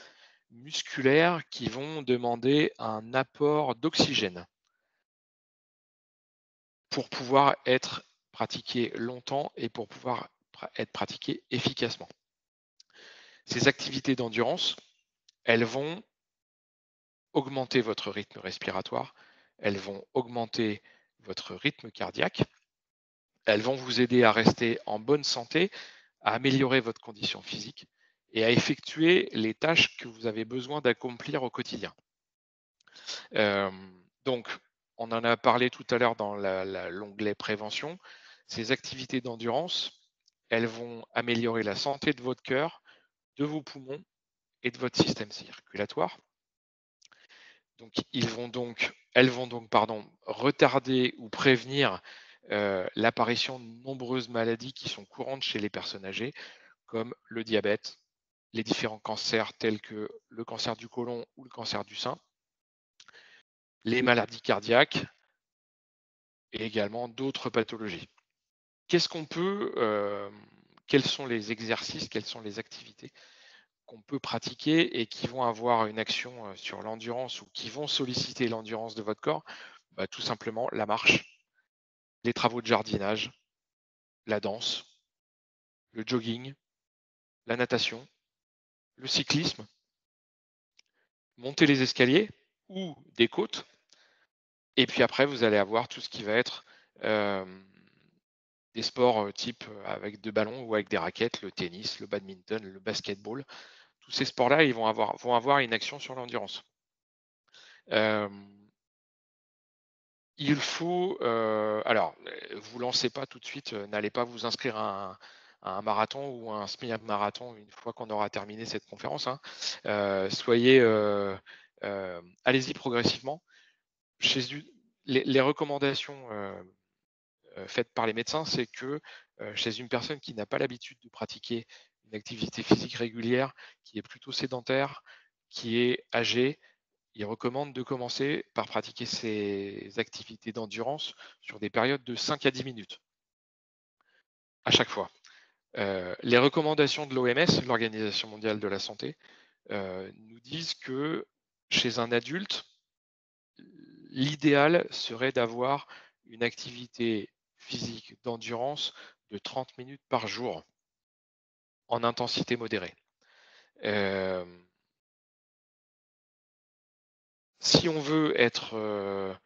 musculaires qui vont demander un apport d'oxygène pour pouvoir être pratiqués longtemps et pour pouvoir être pratiqués efficacement. Ces activités d'endurance, elles vont augmenter votre rythme respiratoire, elles vont augmenter votre rythme cardiaque, elles vont vous aider à rester en bonne santé, à améliorer votre condition physique et à effectuer les tâches que vous avez besoin d'accomplir au quotidien. Donc, on en a parlé tout à l'heure dans l'onglet prévention. Ces activités d'endurance, elles vont améliorer la santé de votre cœur, de vos poumons et de votre système circulatoire. Donc, elles vont donc retarder ou prévenir l'apparition de nombreuses maladies qui sont courantes chez les personnes âgées, comme le diabète, les différents cancers tels que le cancer du côlon ou le cancer du sein, les maladies cardiaques et également d'autres pathologies. Quels sont les exercices, quelles sont les activités qu'on peut pratiquer et qui vont avoir une action sur l'endurance ou qui vont solliciter l'endurance de votre corps? Tout simplement la marche, les travaux de jardinage, la danse, le jogging, la natation, le cyclisme, monter les escaliers, ou des côtes. Et puis après, vous allez avoir tout ce qui va être des sports type avec 2 ballons ou avec des raquettes, le tennis, le badminton, le basketball. Tous ces sports-là, ils vont avoir une action sur l'endurance. Il faut, alors, vous lancez pas tout de suite, n'allez pas vous inscrire à un marathon ou à un semi-marathon une fois qu'on aura terminé cette conférence, hein. Allez-y progressivement. Les recommandations faites par les médecins, c'est que chez une personne qui n'a pas l'habitude de pratiquer une activité physique régulière, qui est plutôt sédentaire, qui est âgée, ils recommandent de commencer par pratiquer ces activités d'endurance sur des périodes de 5 à 10 minutes à chaque fois. Les recommandations de l'OMS, l'Organisation mondiale de la santé, nous disent que chez un adulte, l'idéal serait d'avoir une activité physique d'endurance de 30 minutes par jour en intensité modérée. Si on veut être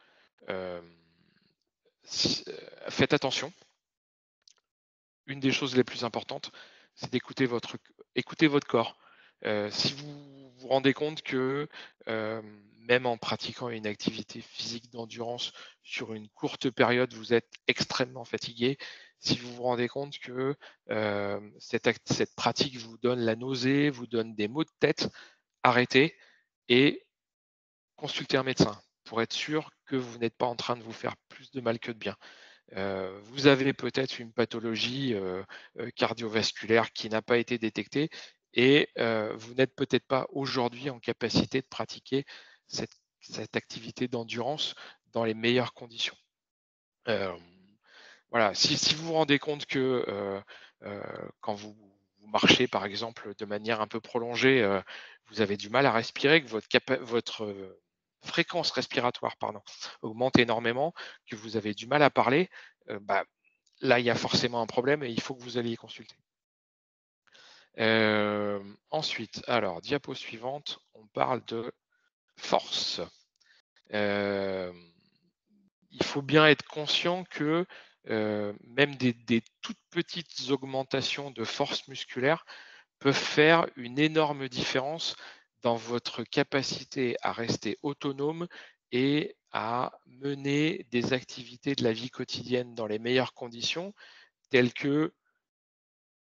faites attention. Une des choses les plus importantes, c'est d'écouter votre corps. Si vous vous rendez compte que même en pratiquant une activité physique d'endurance sur une courte période, vous êtes extrêmement fatigué, si vous vous rendez compte que cette pratique vous donne la nausée, vous donne des maux de tête, arrêtez et consultez un médecin pour être sûr que vous n'êtes pas en train de vous faire plus de mal que de bien. Vous avez peut-être une pathologie cardiovasculaire qui n'a pas été détectée et vous n'êtes peut-être pas aujourd'hui en capacité de pratiquer cette activité d'endurance dans les meilleures conditions. Voilà, si vous vous rendez compte que quand vous marchez, par exemple, de manière un peu prolongée, vous avez du mal à respirer, que votre fréquence respiratoire augmente énormément, que vous avez du mal à parler, bah, là, il y a forcément un problème et il faut que vous alliez consulter. Ensuite, alors, diapo suivante, on parle de force. Il faut bien être conscient que même des toutes petites augmentations de force musculaire peuvent faire une énorme différence dans votre capacité à rester autonome et à mener des activités de la vie quotidienne dans les meilleures conditions, telles que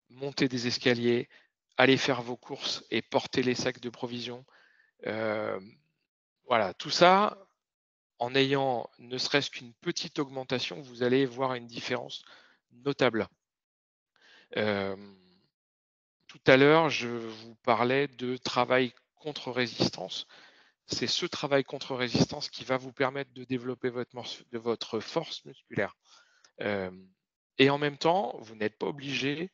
monter des escaliers, aller faire vos courses et porter les sacs de provisions. Voilà, tout ça, en ayant ne serait-ce qu'une petite augmentation, vous allez voir une différence notable. Tout à l'heure, je vous parlais de travail contre résistance. C'est ce travail contre résistance qui va vous permettre de développer votre force musculaire. Et en même temps, vous n'êtes pas obligé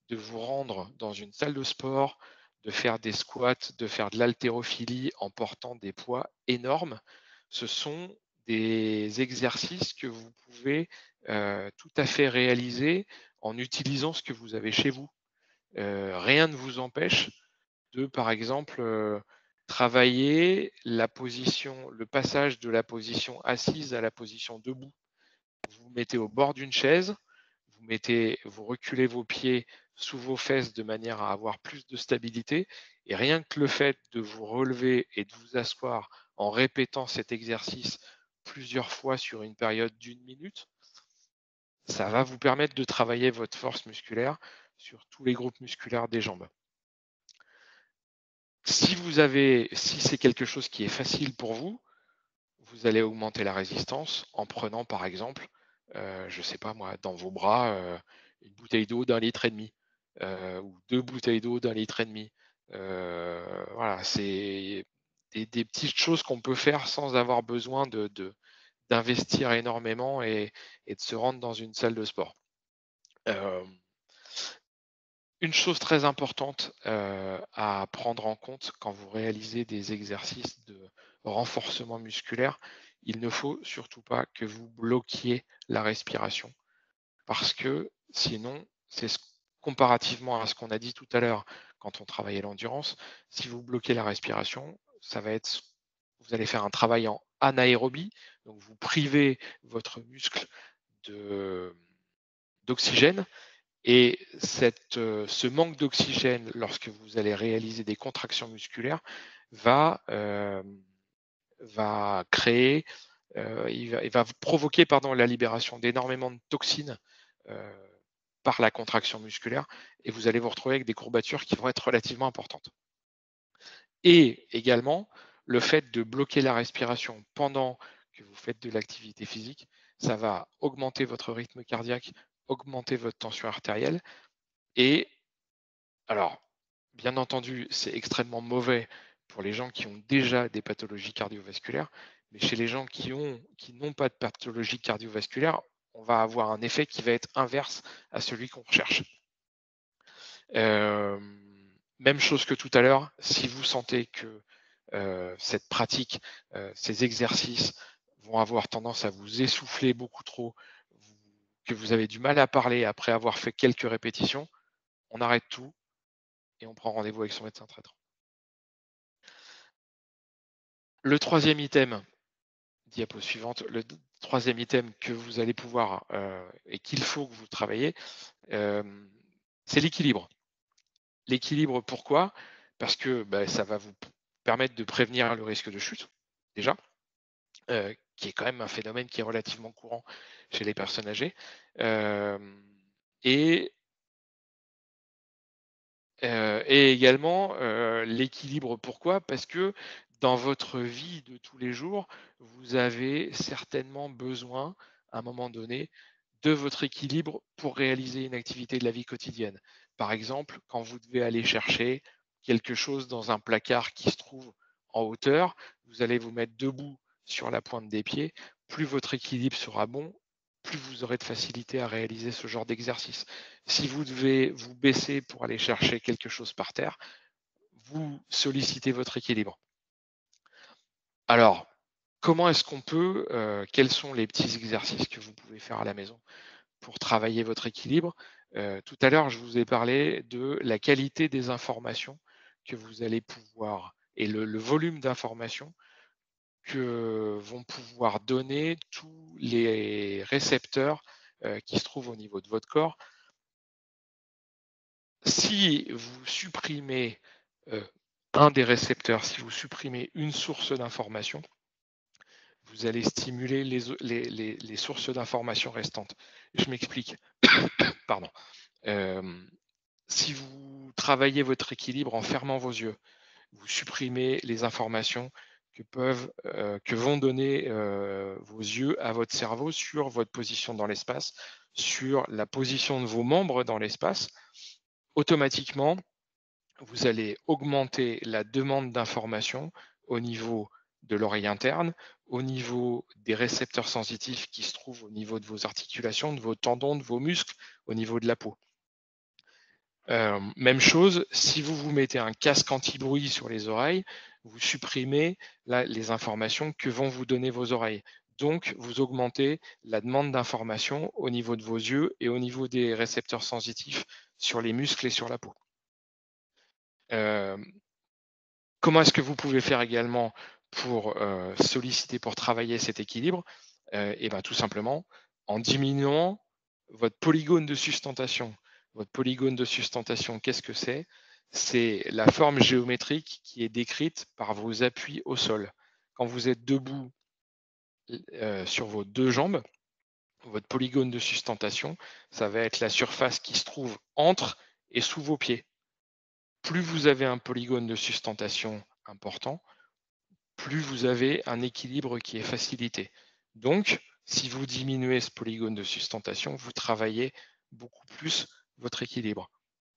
de vous rendre dans une salle de sport, de faire des squats, de faire de l'haltérophilie en portant des poids énormes. Ce sont des exercices que vous pouvez tout à fait réaliser en utilisant ce que vous avez chez vous. Rien ne vous empêche de, par exemple, travailler le passage de la position assise à la position debout. Vous vous mettez au bord d'une chaise, vous reculez vos pieds sous vos fesses de manière à avoir plus de stabilité. Et rien que le fait de vous relever et de vous asseoir en répétant cet exercice plusieurs fois sur une période d'1 minute, ça va vous permettre de travailler votre force musculaire sur tous les groupes musculaires des jambes. Si c'est quelque chose qui est facile pour vous, vous allez augmenter la résistance en prenant par exemple, je ne sais pas moi, dans vos bras, une bouteille d'eau d'1,5 litre, ou 2 bouteilles d'eau d'1,5 litre. Voilà, c'est des petites choses qu'on peut faire sans avoir besoin d'investir énormément et de se rendre dans une salle de sport. Une chose très importante à prendre en compte quand vous réalisez des exercices de renforcement musculaire, il ne faut surtout pas que vous bloquiez la respiration parce que sinon, comparativement à ce qu'on a dit tout à l'heure quand on travaillait l'endurance, si vous bloquez la respiration, vous allez faire un travail en anaérobie, donc vous privez votre muscle d'oxygène. Et ce manque d'oxygène, lorsque vous allez réaliser des contractions musculaires, va créer, il va provoquer la libération d'énormément de toxines par la contraction musculaire, et vous allez vous retrouver avec des courbatures qui vont être relativement importantes. Et également, le fait de bloquer la respiration pendant que vous faites de l'activité physique, ça va augmenter votre rythme cardiaque, augmenter votre tension artérielle. Et alors, bien entendu, c'est extrêmement mauvais pour les gens qui ont déjà des pathologies cardiovasculaires, mais chez les gens qui n'ont pas de pathologie cardiovasculaire, on va avoir un effet qui va être inverse à celui qu'on recherche. Même chose que tout à l'heure, si vous sentez que cette pratique, ces exercices vont avoir tendance à vous essouffler beaucoup trop, que vous avez du mal à parler après avoir fait quelques répétitions, on arrête tout et on prend rendez-vous avec son médecin traitant. Le troisième item, diapo suivante, le troisième item que vous allez pouvoir et qu'il faut que vous travaillez, c'est l'équilibre. L'équilibre, pourquoi? Parce que ça va vous permettre de prévenir le risque de chute, déjà, qui est quand même un phénomène qui est relativement courant chez les personnes âgées. Et également l'équilibre, pourquoi? Parce que dans votre vie de tous les jours, vous avez certainement besoin, à un moment donné, de votre équilibre pour réaliser une activité de la vie quotidienne. Par exemple, quand vous devez aller chercher quelque chose dans un placard qui se trouve en hauteur, vous allez vous mettre debout sur la pointe des pieds. Plus votre équilibre sera bon, plus vous aurez de facilité à réaliser ce genre d'exercice. Si vous devez vous baisser pour aller chercher quelque chose par terre, vous sollicitez votre équilibre. Alors, comment est-ce qu'on peut, quels sont les petits exercices que vous pouvez faire à la maison pour travailler votre équilibre? Tout à l'heure, je vous ai parlé de la qualité des informations que vous allez pouvoir et le volume d'informations que vont pouvoir donner tous les récepteurs qui se trouvent au niveau de votre corps. Si vous supprimez un des récepteurs, si vous supprimez une source d'information, vous allez stimuler les sources d'information restantes. Je m'explique. Pardon. Si vous travaillez votre équilibre en fermant vos yeux, vous supprimez les informations que vont donner vos yeux à votre cerveau sur votre position dans l'espace, sur la position de vos membres dans l'espace. Automatiquement, vous allez augmenter la demande d'information au niveau de l'oreille interne, au niveau des récepteurs sensitifs qui se trouvent au niveau de vos articulations, de vos tendons, de vos muscles, au niveau de la peau. Même chose, si vous vous mettez un casque anti-bruit sur les oreilles, vous supprimez les informations que vont vous donner vos oreilles. Donc, vous augmentez la demande d'informations au niveau de vos yeux et au niveau des récepteurs sensitifs sur les muscles et sur la peau. Comment est-ce que vous pouvez faire également pour solliciter, pour travailler cet équilibre? Et bien, tout simplement en diminuant votre polygone de sustentation. Votre polygone de sustentation, qu'est-ce que c'est? C'est la forme géométrique qui est décrite par vos appuis au sol. Quand vous êtes debout sur vos deux jambes, votre polygone de sustentation, ça va être la surface qui se trouve entre et sous vos pieds. Plus vous avez un polygone de sustentation important, plus vous avez un équilibre qui est facilité. Donc, si vous diminuez ce polygone de sustentation, vous travaillez beaucoup plus votre équilibre.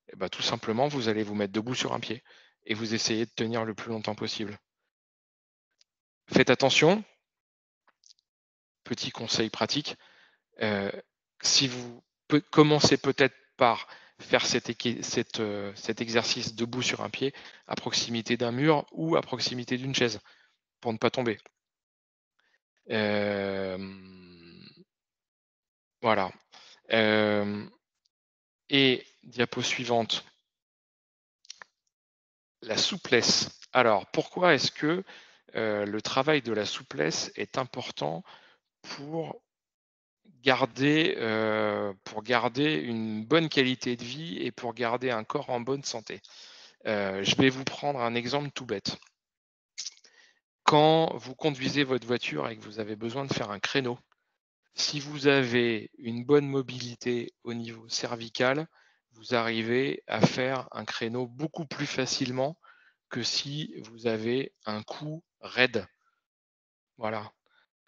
Et bien, tout simplement, vous allez vous mettre debout sur un pied et vous essayez de tenir le plus longtemps possible. Faites attention, petit conseil pratique, si vous commencez peut-être par faire cet exercice debout sur un pied à proximité d'un mur ou à proximité d'une chaise pour ne pas tomber. Voilà. Et diapo suivante, la souplesse. Alors, pourquoi est-ce que le travail de la souplesse est important pour garder une bonne qualité de vie et pour garder un corps en bonne santé. Je vais vous prendre un exemple tout bête. Quand vous conduisez votre voiture et que vous avez besoin de faire un créneau, si vous avez une bonne mobilité au niveau cervical, vous arrivez à faire un créneau beaucoup plus facilement que si vous avez un cou raide. Voilà,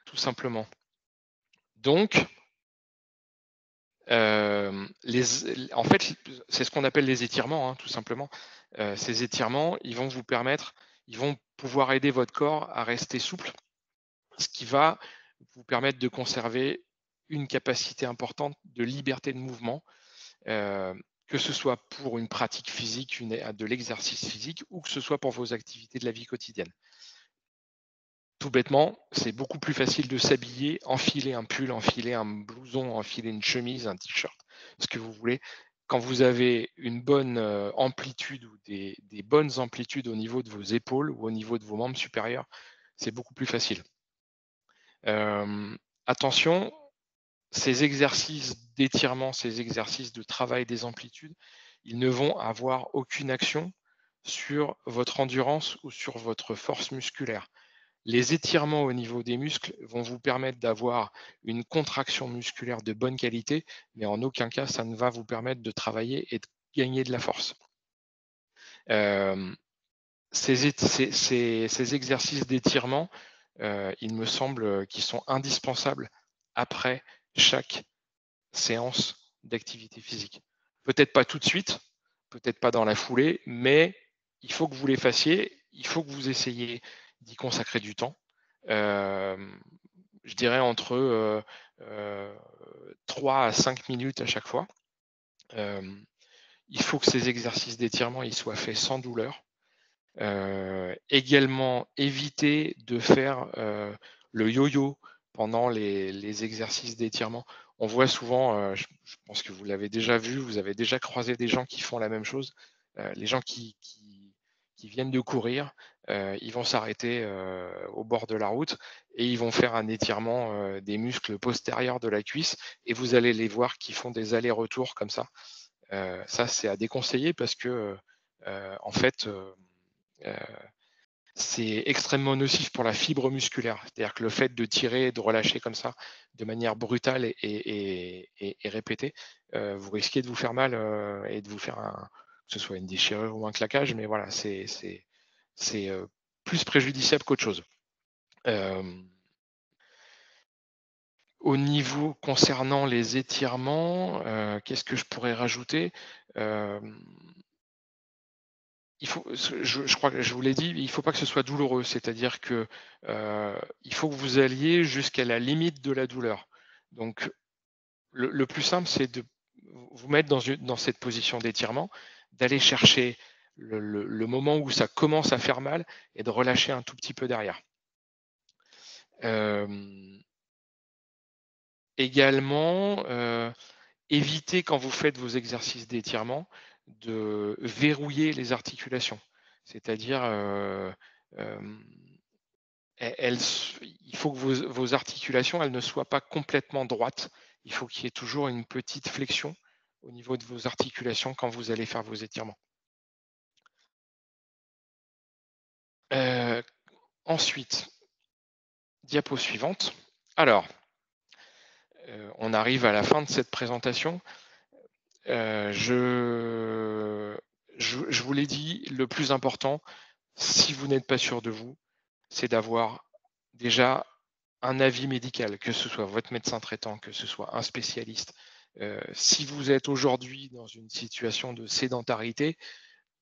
tout simplement. Donc, en fait, c'est ce qu'on appelle les étirements, hein, tout simplement. Ces étirements, ils vont pouvoir aider votre corps à rester souple, ce qui va vous permettre de conserver une capacité importante de liberté de mouvement, que ce soit pour une pratique physique, de l'exercice physique, ou que ce soit pour vos activités de la vie quotidienne. Tout bêtement, c'est beaucoup plus facile de s'habiller, enfiler un pull, enfiler un blouson, enfiler une chemise, un t-shirt, ce que vous voulez. Quand vous avez une bonne amplitude ou des bonnes amplitudes au niveau de vos épaules ou au niveau de vos membres supérieurs, c'est beaucoup plus facile. Attention, ces exercices d'étirement, ces exercices de travail des amplitudes, ils ne vont avoir aucune action sur votre endurance ou sur votre force musculaire. Les étirements au niveau des muscles vont vous permettre d'avoir une contraction musculaire de bonne qualité, mais en aucun cas, ça ne va vous permettre de travailler et de gagner de la force. Ces exercices d'étirement, il me semble qu'ils sont indispensables après chaque séance d'activité physique. Peut-être pas tout de suite, peut-être pas dans la foulée, mais il faut que vous les fassiez, il faut que vous essayiez d'y consacrer du temps. Je dirais entre 3 à 5 minutes à chaque fois. Il faut que ces exercices d'étirement ils soient faits sans douleur. Également, éviter de faire le yo-yo pendant les exercices d'étirement. On voit souvent, je pense que vous l'avez déjà vu, vous avez déjà croisé des gens qui font la même chose. Les gens qui viennent de courir, ils vont s'arrêter au bord de la route et ils vont faire un étirement des muscles postérieurs de la cuisse et vous allez les voir qui font des allers-retours comme ça. Ça, c'est à déconseiller parce que, en fait, c'est extrêmement nocif pour la fibre musculaire. C'est-à-dire que le fait de tirer et de relâcher comme ça de manière brutale et répétée, vous risquez de vous faire mal et de vous faire que ce soit une déchirure ou un claquage, mais voilà, c'est plus préjudiciable qu'autre chose. Au niveau concernant les étirements, qu'est-ce que je pourrais rajouter? Je crois que je vous l'ai dit, il ne faut pas que ce soit douloureux, c'est-à-dire que il faut que vous alliez jusqu'à la limite de la douleur. Donc le plus simple, c'est de vous mettre dans cette position d'étirement, d'aller chercher le moment où ça commence à faire mal et de relâcher un tout petit peu derrière. Également, évitez quand vous faites vos exercices d'étirement de verrouiller les articulations. C'est-à-dire, il faut que vos articulations elles ne soient pas complètement droites. Il faut qu'il y ait toujours une petite flexion au niveau de vos articulations quand vous allez faire vos étirements. Ensuite, diapo suivante. Alors, on arrive à la fin de cette présentation. Je vous l'ai dit, le plus important, si vous n'êtes pas sûr de vous, c'est d'avoir déjà un avis médical, que ce soit votre médecin traitant, que ce soit un spécialiste. Si vous êtes aujourd'hui dans une situation de sédentarité,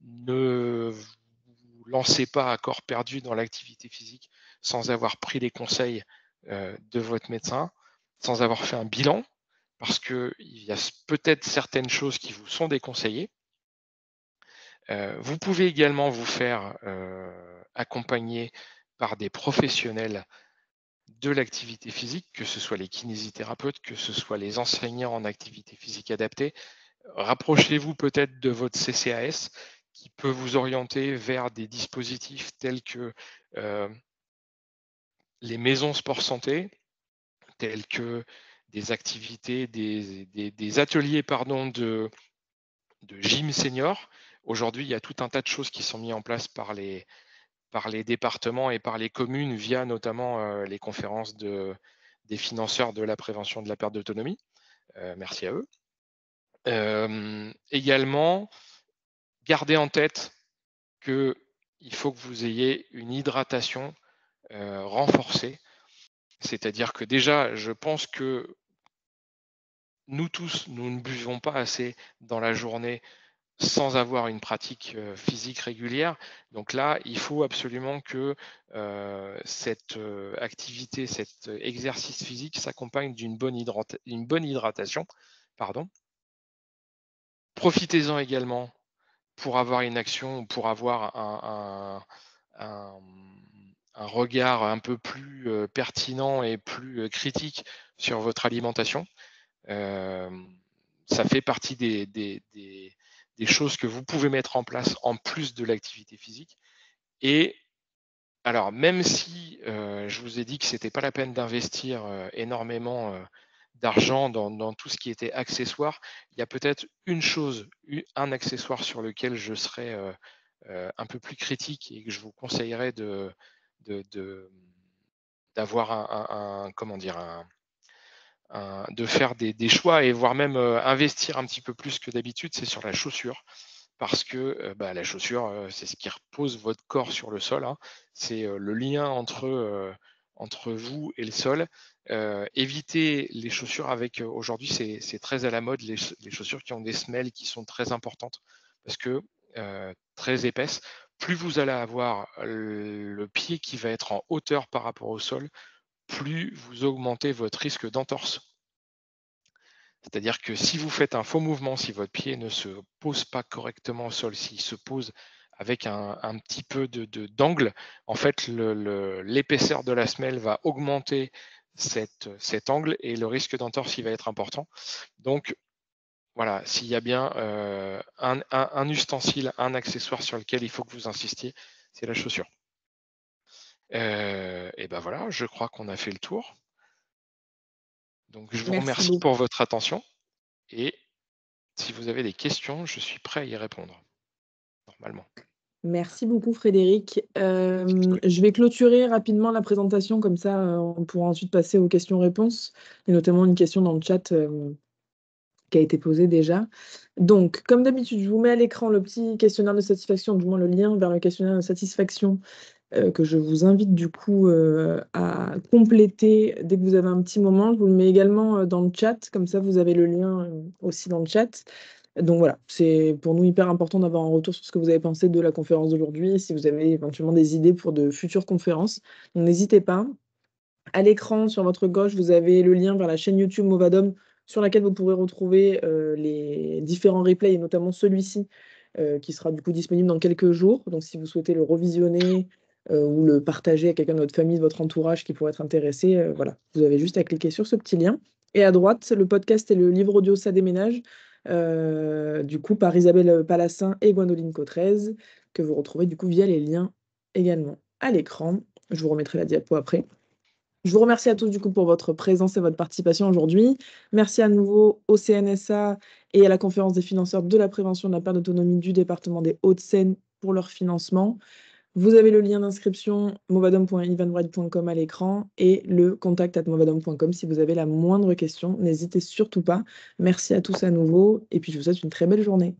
ne vous lancez pas à corps perdu dans l'activité physique sans avoir pris les conseils de votre médecin, sans avoir fait un bilan, parce qu'il y a peut-être certaines choses qui vous sont déconseillées. Vous pouvez également vous faire accompagner par des professionnels de l'activité physique, que ce soit les kinésithérapeutes, que ce soit les enseignants en activité physique adaptée. Rapprochez-vous peut-être de votre CCAS qui peut vous orienter vers des dispositifs tels que les maisons sport santé, telles que des activités, des ateliers de gym senior. Aujourd'hui, il y a tout un tas de choses qui sont mises en place par les départements et par les communes via notamment les conférences des financeurs de la prévention de la perte d'autonomie. Merci à eux. Également, gardez en tête qu'il faut que vous ayez une hydratation renforcée. C'est-à-dire que déjà, je pense que nous tous, nous ne buvons pas assez dans la journée sans avoir une pratique physique régulière. Donc là, il faut absolument que cette activité, cet exercice physique s'accompagne d'une bonne hydratation. Pardon. Profitez-en également pour avoir une action, pour avoir un regard un peu plus pertinent et plus critique sur votre alimentation. Ça fait partie des choses que vous pouvez mettre en place en plus de l'activité physique. Et alors, même si je vous ai dit que ce n'était pas la peine d'investir énormément d'argent dans tout ce qui était accessoire, il y a peut-être un accessoire sur lequel je serais un peu plus critique et que je vous conseillerais d'avoir de faire des choix et voire même investir un petit peu plus que d'habitude, c'est sur la chaussure. Parce que la chaussure, c'est ce qui repose votre corps sur le sol, hein. C'est le lien entre vous et le sol. Évitez les chaussures avec, aujourd'hui, c'est très à la mode, les chaussures qui ont des semelles qui sont très importantes, parce que très épaisses. Plus vous allez avoir le pied qui va être en hauteur par rapport au sol, plus vous augmentez votre risque d'entorse. C'est-à-dire que si vous faites un faux mouvement, si votre pied ne se pose pas correctement au sol, s'il se pose avec un petit peu d'angle, en fait, l'épaisseur de la semelle va augmenter cet angle et le risque d'entorse il va être important. Donc, voilà, s'il y a bien un ustensile, un accessoire sur lequel il faut que vous insistiez, c'est la chaussure. Et ben voilà, je crois qu'on a fait le tour. Donc, je vous remercie pour votre attention et si vous avez des questions, je suis prêt à y répondre, normalement. Merci beaucoup Frédéric. Je vais clôturer rapidement la présentation, comme ça on pourra ensuite passer aux questions-réponses, et notamment une question dans le chat qui a été posée déjà. Donc, comme d'habitude, je vous mets à l'écran le petit questionnaire de satisfaction, du moins le lien vers le questionnaire de satisfaction que je vous invite du coup à compléter dès que vous avez un petit moment. Je vous le mets également dans le chat, comme ça vous avez le lien aussi dans le chat. Donc voilà, c'est pour nous hyper important d'avoir un retour sur ce que vous avez pensé de la conférence d'aujourd'hui, si vous avez éventuellement des idées pour de futures conférences. Donc n'hésitez pas. À l'écran, sur votre gauche, vous avez le lien vers la chaîne YouTube Movadom, sur laquelle vous pourrez retrouver les différents replays, et notamment celui-ci, qui sera du coup disponible dans quelques jours. Donc si vous souhaitez le revisionner ou le partager à quelqu'un de votre famille, de votre entourage qui pourrait être intéressé, voilà, vous avez juste à cliquer sur ce petit lien. Et à droite, le podcast et le livre audio Ça déménage, du coup par Isabelle Palassin et Gwendoline Cotrez, que vous retrouvez du coup via les liens également à l'écran. Je vous remettrai la diapo après. Je vous remercie à tous du coup pour votre présence et votre participation aujourd'hui. Merci à nouveau au CNSA et à la conférence des financeurs de la prévention de la perte d'autonomie du département des Hauts-de-Seine pour leur financement. Vous avez le lien d'inscription movadom.eventbrite.com à l'écran et le contact@movadom.com si vous avez la moindre question. N'hésitez surtout pas. Merci à tous à nouveau et puis je vous souhaite une très belle journée.